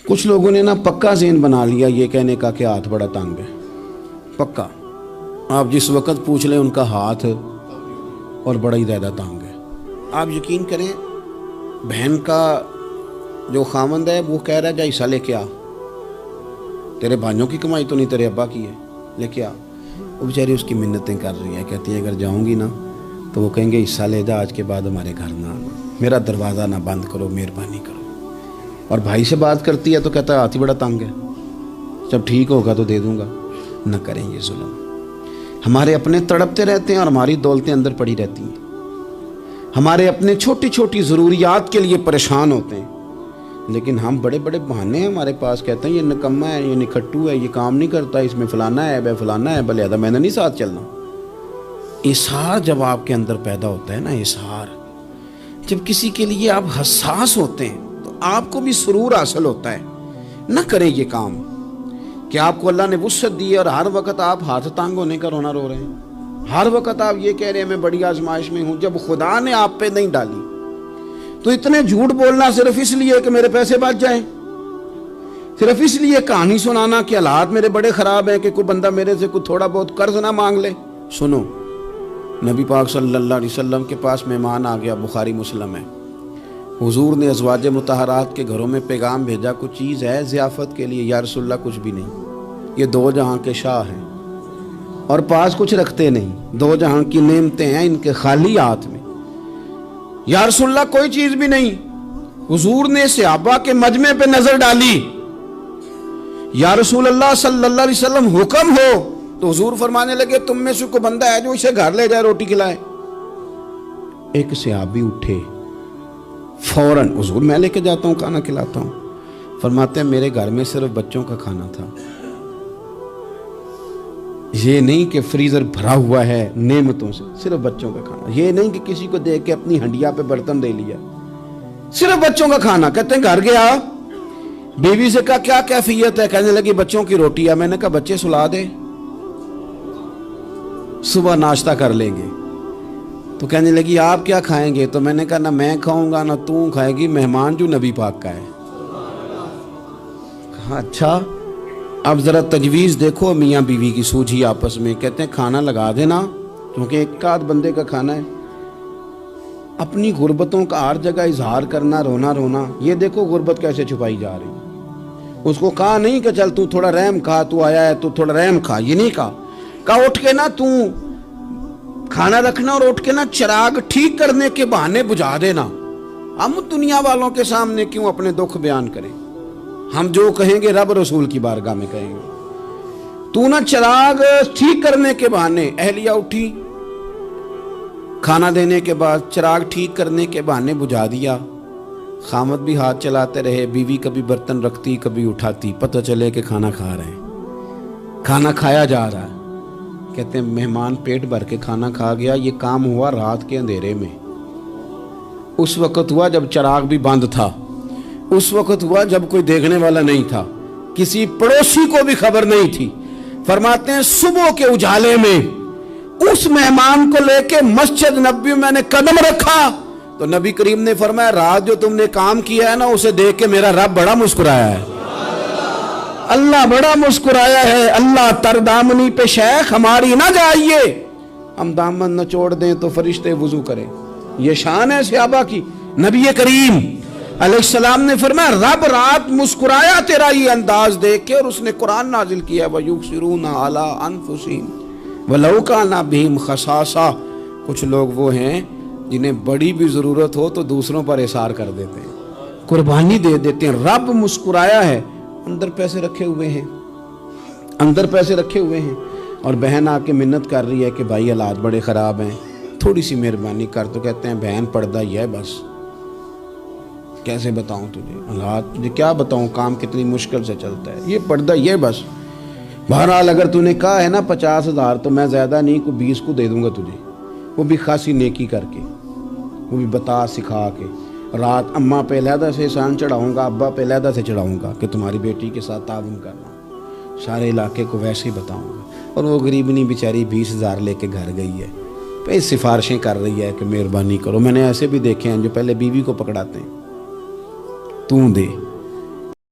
کچھ لوگوں نے نا پکا ذہن بنا لیا یہ کہنے کا کہ ہاتھ بڑا تنگ ہے. پکا آپ جس وقت پوچھ لیں ان کا ہاتھ اور بڑا ہی زیادہ تنگ ہے. آپ یقین کریں بہن کا جو خامند ہے وہ کہہ رہا ہے جا حصہ لے کے آ, تیرے بھائیوں کی کمائی تو نہیں تیرے ابا کی ہے, لے کے آ. وہ بیچاری اس کی منتیں کر رہی ہے, کہتی ہے اگر جاؤں گی نا تو وہ کہیں گے حصہ لے جا, آج کے بعد ہمارے گھر نہ آنا, میرا دروازہ نہ بند کرو, مہربانی کرو. اور بھائی سے بات کرتی ہے تو کہتا ہے ہاتھ ہی بڑا تنگ ہے, جب ٹھیک ہوگا تو دے دوں گا. نہ کریں یہ ظلم. ہمارے اپنے تڑپتے رہتے ہیں اور ہماری دولتیں اندر پڑی رہتی ہیں. ہمارے اپنے چھوٹی چھوٹی ضروریات کے لیے پریشان ہوتے ہیں, لیکن ہم بڑے بڑے بہانے ہیں ہمارے پاس, کہتے ہیں یہ نکمہ ہے, یہ نکھٹو ہے, یہ کام نہیں کرتا, اس میں فلانا ہے, بے فلانا ہے, بلے میں نے نہیں ساتھ چلنا. اظہار جب آپ کے اندر پیدا ہوتا ہے نا, اظہار جب کسی کے لیے آپ حساس ہوتے ہیں تو آپ کو بھی سرور حاصل ہوتا ہے. نہ کریں یہ کام کہ آپ کو اللہ نے وسعت دی ہے اور ہر وقت آپ ہاتھ تانگ ہونے کا رونا رو رہے ہیں, ہر وقت آپ یہ کہہ رہے ہیں میں بڑی آزمائش میں ہوں, جب خدا نے آپ پہ نہیں ڈالی. تو اتنے جھوٹ بولنا صرف اس لیے کہ میرے پیسے بچ جائیں, صرف اس لیے کہانی سنانا کہ حالات میرے بڑے خراب ہیں کہ کوئی بندہ میرے سے کوئی تھوڑا بہت قرض نہ مانگ لے. سنو, نبی پاک صلی اللہ علیہ وسلم کے پاس مہمان آ گیا, بخاری مسلم ہے. حضور نے ازواج مطہرات کے گھروں میں پیغام بھیجا, کچھ چیز ہے ضیافت کے لیے؟ یا رسول اللہ کچھ بھی نہیں, یہ دو جہاں کے شاہ ہیں اور پاس کچھ رکھتے نہیں, دو جہاں کی نعمتیں ہیں ان کے خالی ہاتھ میں. یا رسول اللہ کوئی چیز بھی نہیں. حضور نے صحابہ کے مجمع پہ نظر ڈالی, یا رسول اللہ صلی اللہ علیہ وسلم حکم ہو. تو حضور فرمانے لگے تم میں سے کوئی بندہ ہے جو اسے گھر لے جائے روٹی کھلائے؟ ایک صحابی اٹھے فوراً, حضور میں لے کے جاتا ہوں کھانا کھلاتا ہوں. فرماتے ہیں میرے گھر میں صرف بچوں کا کھانا تھا, یہ نہیں کہ فریزر بھرا ہوا ہے نعمتوں سے, صرف بچوں کا کھانا. یہ نہیں کہ کسی کو دیکھ کے اپنی ہنڈیا پہ برتن دے لیا, صرف بچوں کا کھانا. کہتے ہیں گھر گیا, بیوی سے کہا کیا کیفیت ہے؟ کہنے لگی بچوں کی روٹی ہے. میں نے کہا بچے سلا دے, صبح ناشتہ کر لیں گے. تو کہنے لگی آپ کیا کھائیں گے؟ تو میں نے کہا نہ میں کھاؤں گا نہ تو کھائے گی, مہمان جو نبی پاک کا ہے. کہا اچھا, اب ذرا تجویز دیکھو میاں بیوی کی سوجھی آپس میں. کہتے ہیں کھانا لگا دینا کیونکہ ایک آدھ بندے کا کھانا ہے. اپنی غربتوں کا ہر جگہ اظہار کرنا, رونا رونا. یہ دیکھو غربت کیسے چھپائی جا رہی. اس کو کہا نہیں کہ چل تو تھوڑا رحم کھا, تو آیا ہے تو تھوڑا رحم کھا, یہ نہیں کہا. کہا اٹھ کے نا تو کھانا رکھنا اور اٹھ کے نا چراغ ٹھیک کرنے کے بہانے بجھا دینا. ہم دنیا والوں کے سامنے کیوں اپنے دکھ بیان کریں؟ ہم جو کہیں گے رب رسول کی بارگاہ میں کہیں گے. تو نا چراغ ٹھیک کرنے کے بہانے. اہلیہ اٹھی, کھانا دینے کے بعد چراغ ٹھیک کرنے کے بہانے بجھا دیا. خامد بھی ہاتھ چلاتے رہے, بیوی کبھی برتن رکھتی کبھی اٹھاتی, پتہ چلے کہ کھانا کھا رہے ہیں, کھانا کھایا جا رہا ہے. کہتے ہیں مہمان پیٹ بھر کے کھانا کھا گیا. یہ کام ہوا رات کے اندھیرے میں, اس وقت ہوا جب چراغ بھی بند تھا, اس وقت ہوا جب کوئی دیکھنے والا نہیں تھا, کسی پڑوسی کو بھی خبر نہیں تھی. فرماتے ہیں صبح کے اجالے میں اس مہمان کو لے کے مسجد نبوی میں نے قدم رکھا تو نبی کریم نے فرمایا رات جو تم نے کام کیا ہے نا اسے دیکھ کے میرا رب بڑا مسکرایا ہے, اللہ بڑا مسکرایا ہے. اللہ تر دامنی پہ شیخ ہماری نہ جائیے, ہم دامن نہ چھوڑ دیں تو فرشتے وضو کریں. یہ شان ہے صحابہ کی. نبی کریم علیہ السلام نے فرمایا رب رات مسکرایا تیرا یہ انداز دیکھ کے, اور اس نے قرآن نازل کیا وَيُبْصِرُونَ عَلَىٰ أَنفُسِهِمْ وَلَوْ كَانَ بِهِمْ خَصَاصَةٌ. کچھ لوگ وہ ہیں جنہیں بڑی بھی ضرورت ہو تو دوسروں پر احسار کر دیتے ہیں, قربانی دے دیتے ہیں. رب مسکرایا ہے, اندر پیسے رکھے ہوئے ہیں, اندر پیسے رکھے ہوئے ہیں. اور بہن آ کے منت کر رہی ہے کہ بھائی حالات بڑے خراب ہیں, تھوڑی سی مہربانی کر. تو کہتے ہیں بہن پردہ ہی ہے بس, کیسے بتاؤں تجھے حالات, تجھے کیا بتاؤں, کام کتنی مشکل سے چلتا ہے, یہ پردہ یہ بس. بہرحال اگر تو نے کہا ہے نا 50,000 تو میں زیادہ نہیں کوئی 20 کو دے دوں گا تجھے, وہ بھی خاصی نیکی کر کے, وہ بھی بتا سکھا کے. رات اماں پہ علیحدہ سے احسان چڑھاؤں گا, ابا پہ علیحدہ سے چڑھاؤں گا کہ تمہاری بیٹی کے ساتھ تعاون کرنا, سارے علاقے کو ویسے ہی بتاؤں گا. اور وہ غریبنی بیچاری 20,000 لے کے گھر گئی ہے, پہ سفارشیں کر رہی ہے کہ مہربانی کرو. میں نے ایسے بھی دیکھے ہیں جو پہلے بیوی کو پکڑاتے ہیں, تو دے